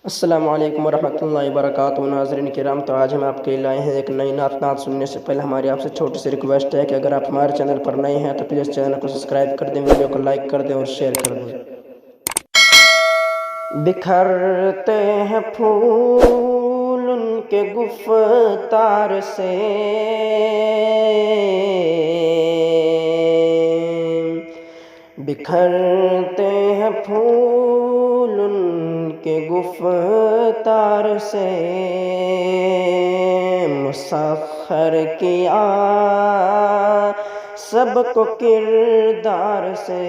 السلام علیکم ورحمۃ اللہ وبرکاتہ ناظرین کرام، تو آج ہم آپ کے لائے ہیں ایک نئی نعت سننے سے پہلے ہماری آپ سے چھوٹی سی ریکویسٹ ہے کہ اگر آپ ہمارے چینل پر نئے ہیں تو پلیز چینل کو سبسکرائب کر دیں، ویڈیو کو لائک کر دیں اور شیئر کر دیں۔ بکھرتے ہیں پھول ان کے گفتار سے، بکھرتے ہیں پھول ان کے گفتار سے، مسخر کیا سب کو کردار سے۔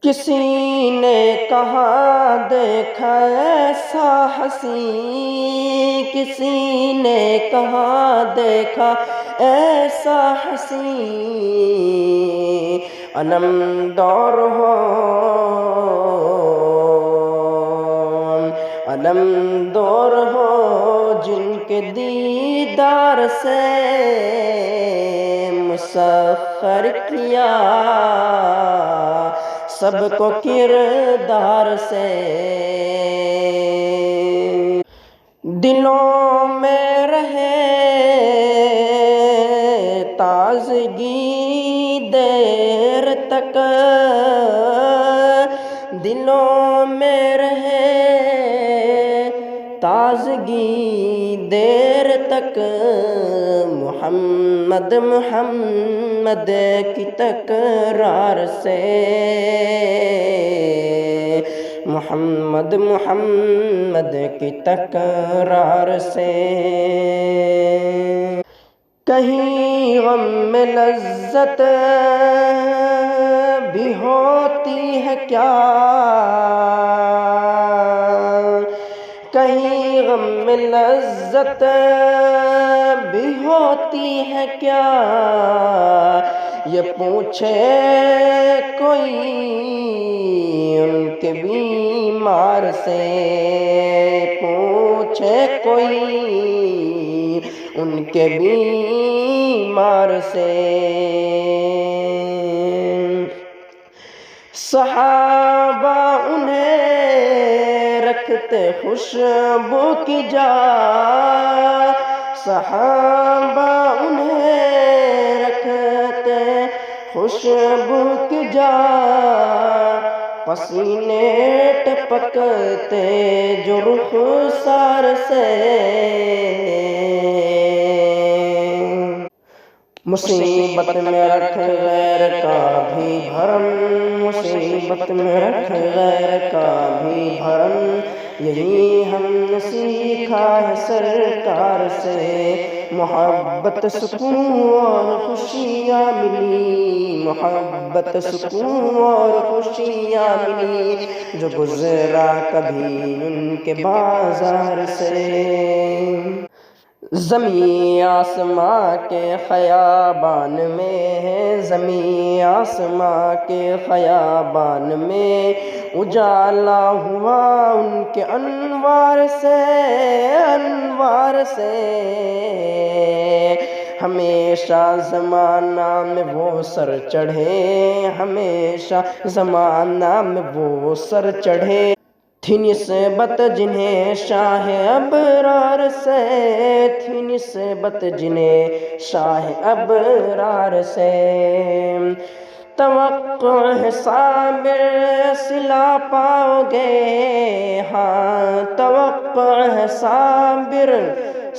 کسی نے کہا دیکھا ایسا ہنسی، کسی نے کہا دیکھا ایسا ہنسی، علمدار ہو علمدار ہو جن کے دیدار سے، مسخر کیا سب کو کردار سے۔ دلوں میں رہے تازگی دیر تک، دلوں میں رہے تازگی دیر تک، محمد محمد کی تکرار سے، محمد محمد کی تکرار سے۔ کہیں غم میں لذت بھی ہوتی ہے کیا، کہیں غم میں لذت بھی ہوتی ہے کیا، یہ پوچھے کوئی ان کے بیمار سے، پوچھے کوئی ان کے بیمار سے۔ صحابہ انہیں رکھتے خوشبو کی جا، صحابہ انہیں رکھتے خوشبو کی جا، پسینے ٹپکتے جو رخسار سے۔ مصیبت میں رکھ غیر کا بھی بھرم، مصیبت میں رکھ غیر کا بھی بھرم، یہی ہم نے سیکھا ہے سرکار سے۔ محبت سکون اور خوشیاں ملی، محبت سکون اور خوشیاں ملی، جو گزرا کبھی ان کے بازار سے۔ زمین آسماں کے خیابان میں، زمین آسماں کے خیابان میں، اجالا ہوا ان کے انوار سے، انوار سے۔ ہمیشہ زمانہ میں وہ سر چڑھے، ہمیشہ زمانہ میں وہ سر چڑھے، تھی نسبت جنہیں شاہ ابرار سے، تھی نسبت جنہیں شاہ ابرار سے۔ توقع ہے صابر صلہ پاؤ گے، ہاں توقع ہے صابر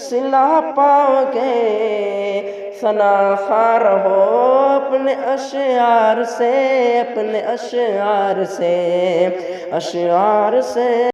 صلہ پاؤ گے، ثنا خوار ہو اپنے اشعار سے، اپنے اشعار سے، اشعار سے۔